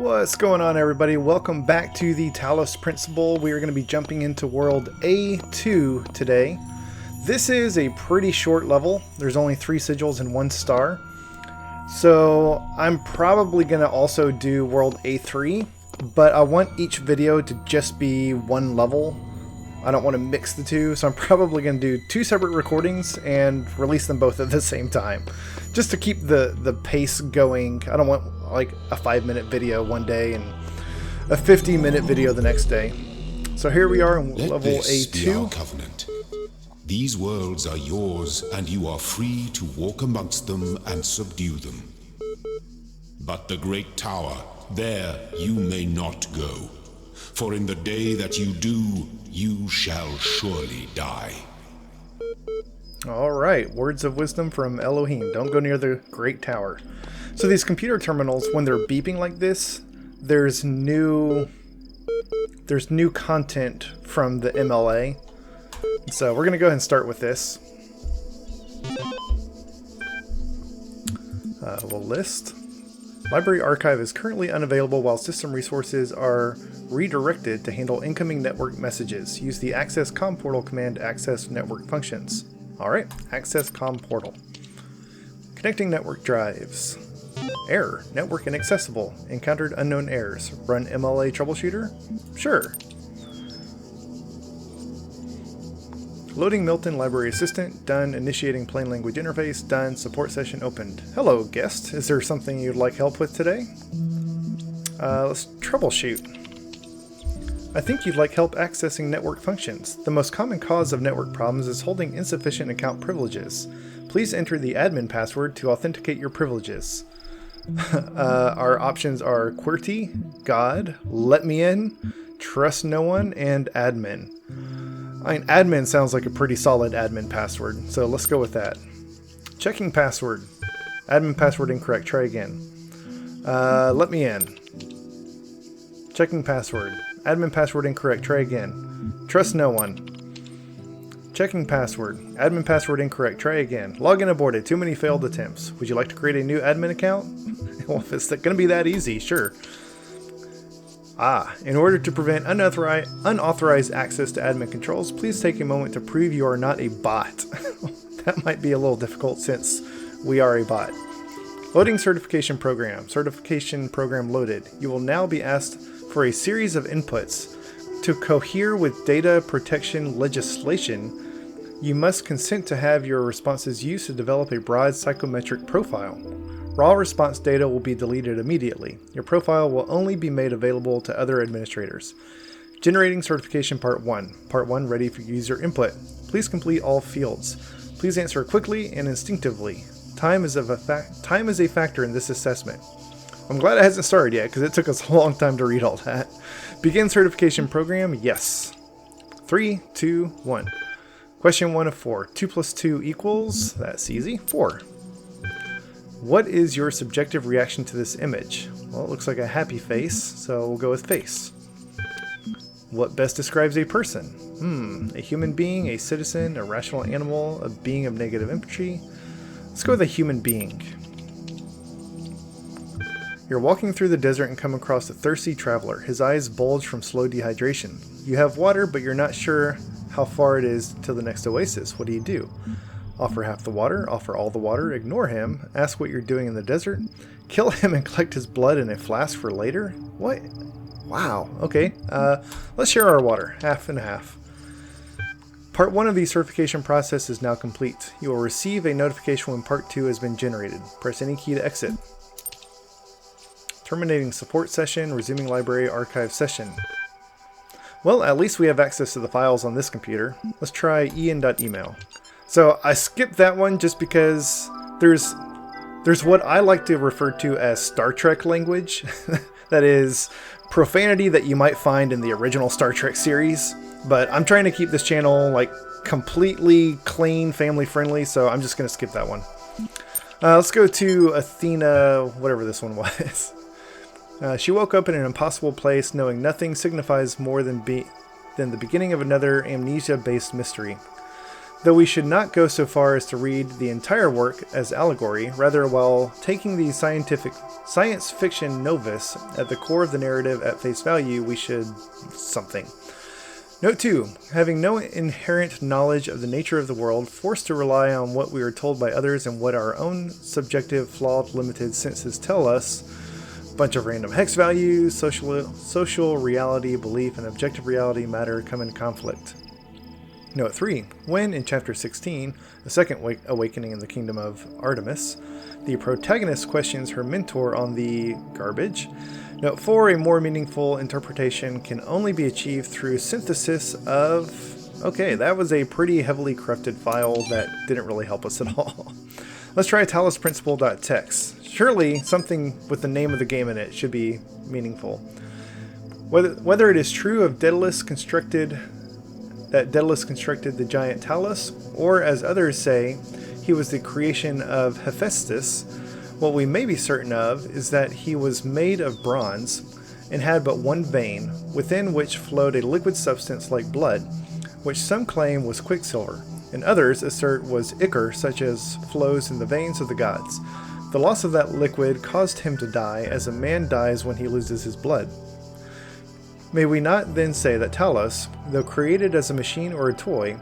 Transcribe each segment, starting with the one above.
What's going on, everybody? Welcome back to the Talos Principle. We are going to be jumping into World A2 today. This is a pretty short level. There's only 3 sigils and 1 star. So I'm probably going to also do World A3, but I want each video to just be 1 level. I don't want to mix the two, so I'm probably going to do 2 separate recordings and release them both at the same time, just to keep the pace going. I don't want like a 5-minute video one day and a 50-minute video the next day. So here we are in level A2. Be our covenant. These worlds are yours, and you are free to walk amongst them and subdue them. But the great tower, there you may not go. For in the day that you do, you shall surely die. Alright, words of wisdom from Elohim. Don't go near the Great Tower. So these computer terminals, when they're beeping like this, there's new content from the MLA. So we're going to go ahead and start with this. We'll list. Library archive is currently unavailable while system resources are redirected to handle incoming network messages. Use the access com portal command to access network functions. Alright, access com portal. Connecting network drives. Error, network inaccessible. Encountered unknown errors. Run MLA troubleshooter? Sure. Loading Milton library assistant. Done. Initiating plain language interface. Done. Support session opened. Hello, guest. Is there something you'd like help with today? Let's troubleshoot. I think you'd like help accessing network functions. The most common cause of network problems is holding insufficient account privileges. Please enter the admin password to authenticate your privileges. Our options are QWERTY, God, Let Me In, Trust No One, and Admin. I mean, admin sounds like a pretty solid admin password, so let's go with that. Checking password. Admin password incorrect. Try again. Let me in. Checking password. Admin password incorrect. Try again. Trust no one. Checking password. Admin password incorrect. Try again. Login aborted. Too many failed attempts. Would you like to create a new admin account? Well, if it's going to be that easy, sure. In order to prevent unauthorized access to admin controls, please take a moment to prove you are not a bot. That might be a little difficult since we are a bot. Loading certification program. Certification program loaded. You will now be asked for a series of inputs. To cohere with data protection legislation, you must consent to have your responses used to develop a broad psychometric profile. Raw response data will be deleted immediately. Your profile will only be made available to other administrators. Generating certification part 1. Part 1 ready for user input. Please complete all fields. Please answer quickly and instinctively. Time is a factor in this assessment. I'm glad it hasn't started yet because it took us a long time to read all that. Begin certification program. Yes. 3, 2, 1. Question 1 of 4. 2 plus 2 equals, that's easy, 4. What is your subjective reaction to this image? Well, it looks like a happy face, so we'll go with face. What best describes a person? A human being, a citizen, a rational animal, a being of negative empathy. Let's go with a human being. You're walking through the desert and come across a thirsty traveler. His eyes bulge from slow dehydration. You have water, but you're not sure how far it is to the next oasis. What do? Offer half the water, offer all the water, ignore him, ask what you're doing in the desert, kill him and collect his blood in a flask for later? What? Wow, okay. Let's share our water, half and half. Part 1 of the certification process is now complete. You will receive a notification when Part 2 has been generated. Press any key to exit. Terminating support session, resuming library archive session. Well, at least we have access to the files on this computer. Let's try ian.email. So I skipped that one just because there's what I like to refer to as Star Trek language. That is profanity that you might find in the original Star Trek series. But I'm trying to keep this channel like completely clean, family friendly, so I'm just going to skip that one. Let's go to Athena, whatever this one was. She woke up in an impossible place, knowing nothing signifies more than the beginning of another amnesia-based mystery. Though we should not go so far as to read the entire work as allegory, rather while taking the science fiction novice at the core of the narrative at face value, we should something. Note 2. Having no inherent knowledge of the nature of the world, forced to rely on what we are told by others and what our own subjective, flawed, limited senses tell us, bunch of random hex values, social reality, belief, and objective reality matter come in conflict. Note 3. When, in Chapter 16, the second awakening in the Kingdom of Artemis, the protagonist questions her mentor on the garbage. Note 4. A more meaningful interpretation can only be achieved through synthesis of... Okay, that was a pretty heavily corrupted file that didn't really help us at all. Let's try Talos Principle.txt. Surely something with the name of the game in it should be meaningful. Whether it is true of Daedalus constructed the giant Talos, or as others say, he was the creation of Hephaestus, what we may be certain of is that he was made of bronze and had but one vein, within which flowed a liquid substance like blood, which some claim was quicksilver, and others assert was ichor, such as flows in the veins of the gods. The loss of that liquid caused him to die, as a man dies when he loses his blood. May we not then say that Talos, though created as a machine or a toy,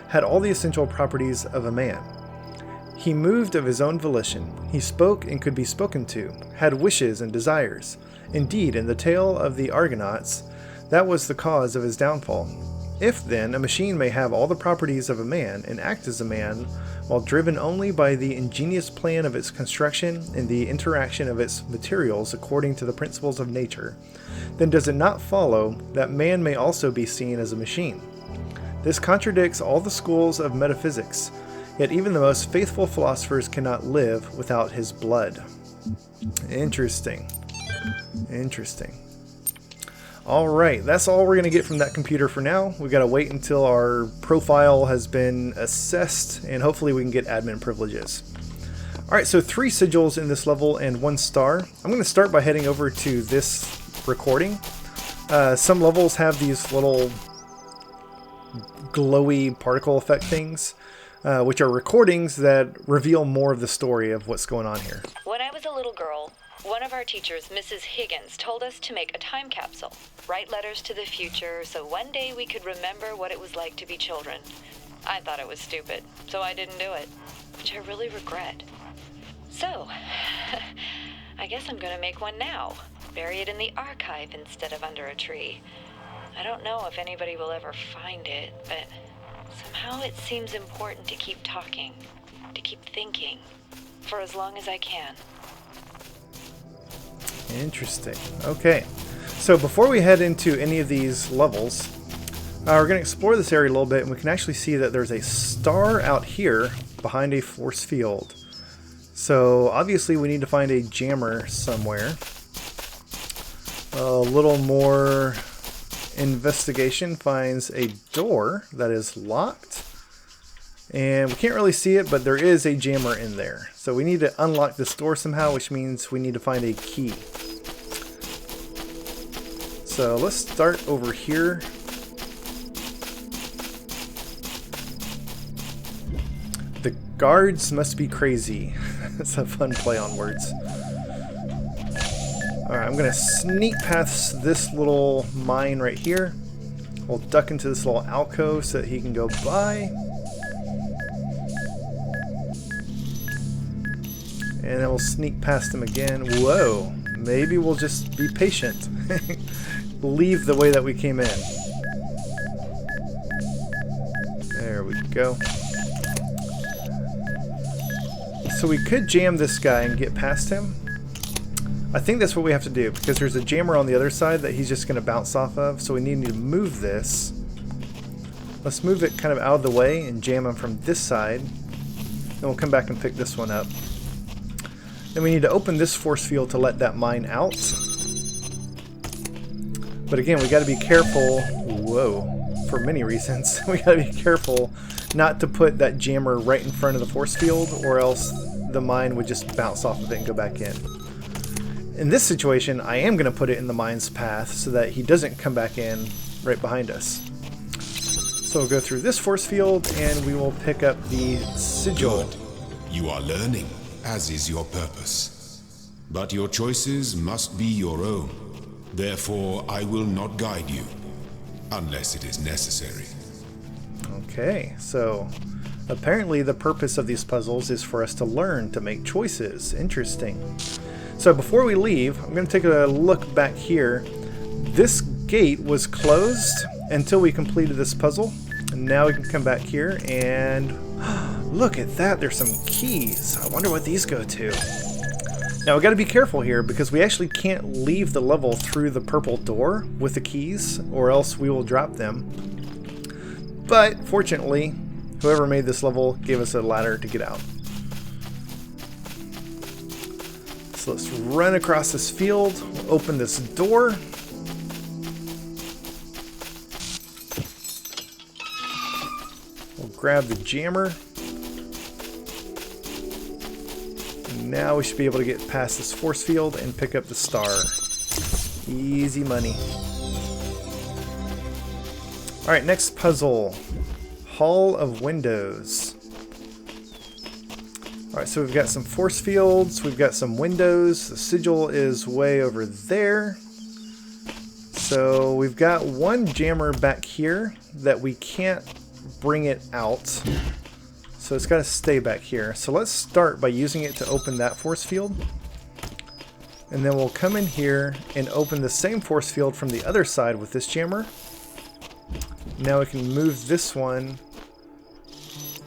had all the essential properties of a man? He moved of his own volition, he spoke and could be spoken to, had wishes and desires. Indeed, in the tale of the Argonauts, that was the cause of his downfall. If, then, a machine may have all the properties of a man and act as a man, while driven only by the ingenious plan of its construction and the interaction of its materials according to the principles of nature, then does it not follow that man may also be seen as a machine? This contradicts all the schools of metaphysics, yet even the most faithful philosophers cannot live without his blood. Interesting. Interesting. Alright, that's all we're going to get from that computer for now. We've got to wait until our profile has been assessed, and hopefully we can get admin privileges. Alright, so 3 sigils in this level and 1 star. I'm going to start by heading over to this recording. Some levels have these little glowy particle effect things, which are recordings that reveal more of the story of what's going on here. When I was a little girl, one of our teachers, Mrs. Higgins, told us to make a time capsule, write letters to the future, so one day we could remember what it was like to be children. I thought it was stupid, so I didn't do it, which I really regret. So, I guess I'm gonna make one now, bury it in the archive instead of under a tree. I don't know if anybody will ever find it, but somehow it seems important to keep talking, to keep thinking, for as long as I can. Interesting. Okay, so before we head into any of these levels, we're going to explore this area a little bit, and we can actually see that there's a star out here behind a force field. So obviously we need to find a jammer somewhere. A little more investigation finds a door that is locked, and we can't really see it, but there is a jammer in there. So we need to unlock this door somehow, which means we need to find a key. So let's start over here. The guards must be crazy. That's a fun play on words. Alright, I'm going to sneak past this little mine right here. We'll duck into this little alcove so that he can go by. And then we'll sneak past him again. Whoa, maybe we'll just be patient. Leave the way that we came in. There we go. So we could jam this guy and get past him. I think that's what we have to do, because there's a jammer on the other side that he's just going to bounce off of. So we need to move this. Let's move it kind of out of the way and jam him from this side. Then we'll come back and pick this one up. Then we need to open this force field to let that mine out. But again, we got to be careful. Whoa, for many reasons. We got to be careful not to put that jammer right in front of the force field, or else the mine would just bounce off of it and go back in. In this situation, I am going to put it in the mine's path so that he doesn't come back in right behind us. So So we'll go through this force field and we will pick up the sigil. Good. You are learning, as is your purpose. But your choices must be your own. Therefore, I will not guide you, unless it is necessary. Okay, so apparently the purpose of these puzzles is for us to learn to make choices. Interesting. So before we leave, I'm going to take a look back here. This gate was closed until we completed this puzzle. And now we can come back here and look at that. There's some keys. I wonder what these go to. Now we got to be careful here because we actually can't leave the level through the purple door with the keys, or else we will drop them. But fortunately, whoever made this level gave us a ladder to get out. So let's run across this field, open this door. We'll grab the jammer. And now we should be able to get past this force field and pick up the star. Easy money. Alright, next puzzle. Hall of Windows. Alright, so we've got some force fields, we've got some windows, the sigil is way over there. So we've got one jammer back here that we can't bring it out. So it's got to stay back here. So let's start by using it to open that force field. And then we'll come in here and open the same force field from the other side with this jammer. Now we can move this one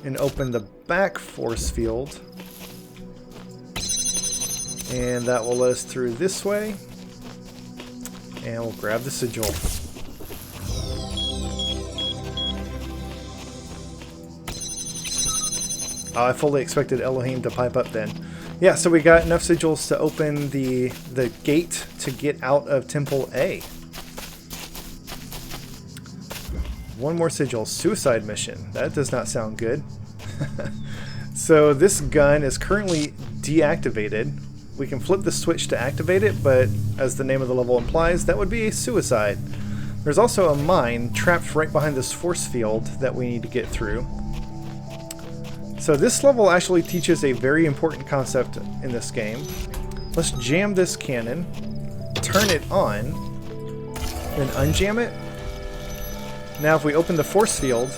and open the back force field. And that will let us through this way. And we'll grab the sigil. Oh, I fully expected Elohim to pipe up then. Yeah, so we got enough sigils to open the gate to get out of Temple A. One more sigil, suicide mission. That does not sound good. So this gun is currently deactivated. We can flip the switch to activate it, but as the name of the level implies, that would be a suicide. There's also a mine trapped right behind this force field that we need to get through. So this level actually teaches a very important concept in this game. Let's jam this cannon, turn it on, then unjam it. Now if we open the force field,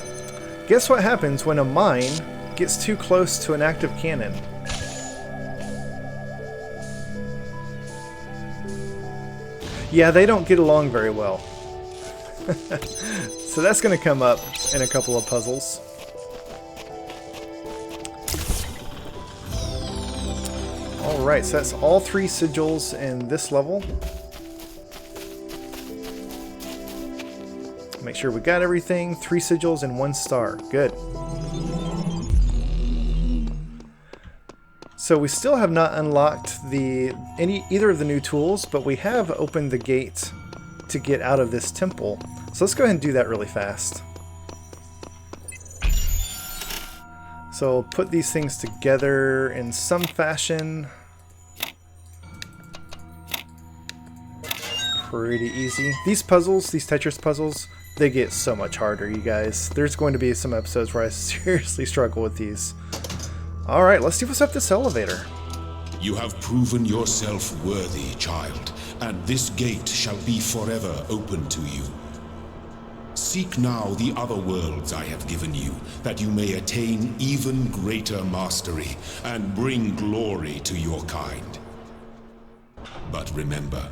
guess what happens when a mine gets too close to an active cannon? Yeah, they don't get along very well. So that's going to come up in a couple of puzzles. Alright, so that's all 3 sigils in this level. Make sure we got everything. 3 sigils and 1 star. Good. So we still have not unlocked either of the new tools, but we have opened the gate to get out of this temple. So let's go ahead and do that really fast. So put these things together in some fashion. Pretty easy. These puzzles, these Tetris puzzles, they get so much harder, you guys. There's going to be some episodes where I seriously struggle with these. Alright, let's see what's up this elevator. You have proven yourself worthy, child, and this gate shall be forever open to you. Seek now the other worlds I have given you, that you may attain even greater mastery and bring glory to your kind. But remember,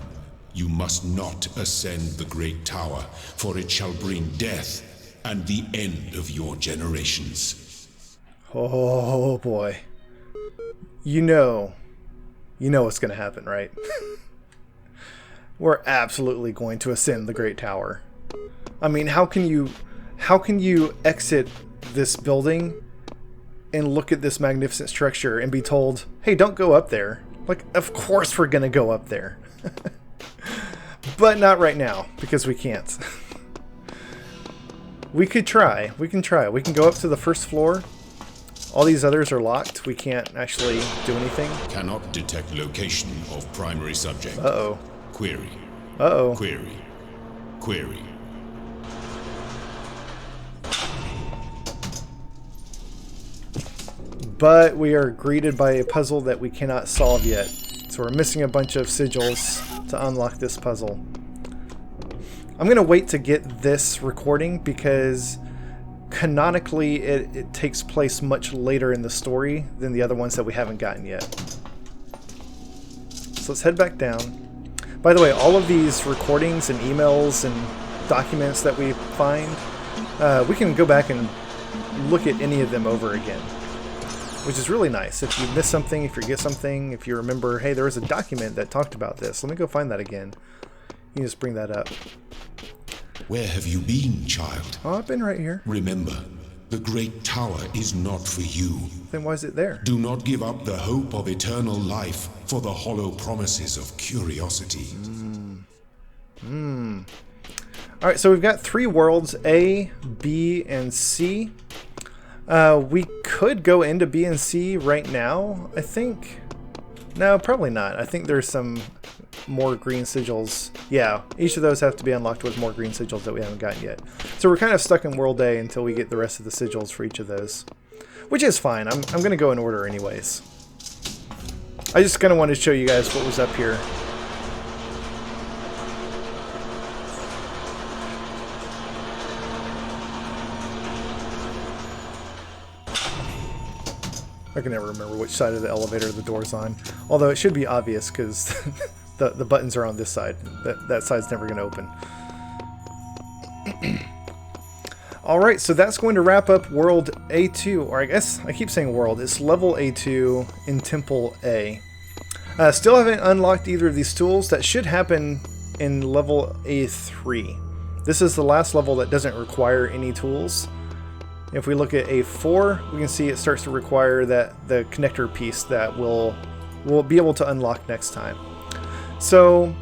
you must not ascend the great tower, for it shall bring death and the end of your generations. Oh boy. You know what's going to happen, right? We're absolutely going to ascend the great tower. I mean, how can you exit this building and look at this magnificent structure and be told, hey, don't go up there? Like, of course we're going to go up there. But not right now, because we can't. We could try. We can try. We can go up to the first floor. All these others are locked. We can't actually do anything. Cannot detect location of primary subject. Uh-oh. Query. Uh-oh. Query. Query. but we are greeted by a puzzle that we cannot solve yet. So we're missing a bunch of sigils to unlock this puzzle. I'm going to wait to get this recording because canonically it takes place much later in the story than the other ones that we haven't gotten yet. So let's head back down. By the way, all of these recordings and emails and documents that we find, we can go back and look at any of them over again, which is really nice. If you miss something, if you forget something, if you remember, hey, there was a document that talked about this, let me go find that again. You can just bring that up. Where have you been, child? Oh, I've been right here. Remember, the great tower is not for you. Then why is it there? Do not give up the hope of eternal life for the hollow promises of curiosity. Alright, so we've got 3 worlds, A, B, and C. We could go into B and C right now, I think. No, probably not. I think there's some more green sigils. Yeah, each of those have to be unlocked with more green sigils that we haven't gotten yet. So we're kind of stuck in World A until we get the rest of the sigils for each of those. Which is fine. I'm going to go in order anyways. I just kind of wanted to show you guys what was up here. I can never remember which side of the elevator the door's on. Although it should be obvious because the buttons are on this side. That side's never going to open. Alright, so that's going to wrap up World A2. Or I guess I keep saying World. It's Level A2 in Temple A. Still haven't unlocked either of these tools. That should happen in Level A3. This is the last level that doesn't require any tools. If we look at A4, we can see it starts to require the connector piece that we'll be able to unlock next time. So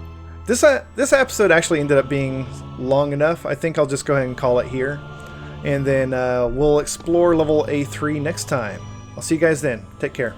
this episode actually ended up being long enough. I think I'll just go ahead and call it here. And then we'll explore level A3 next time. I'll see you guys then. Take care.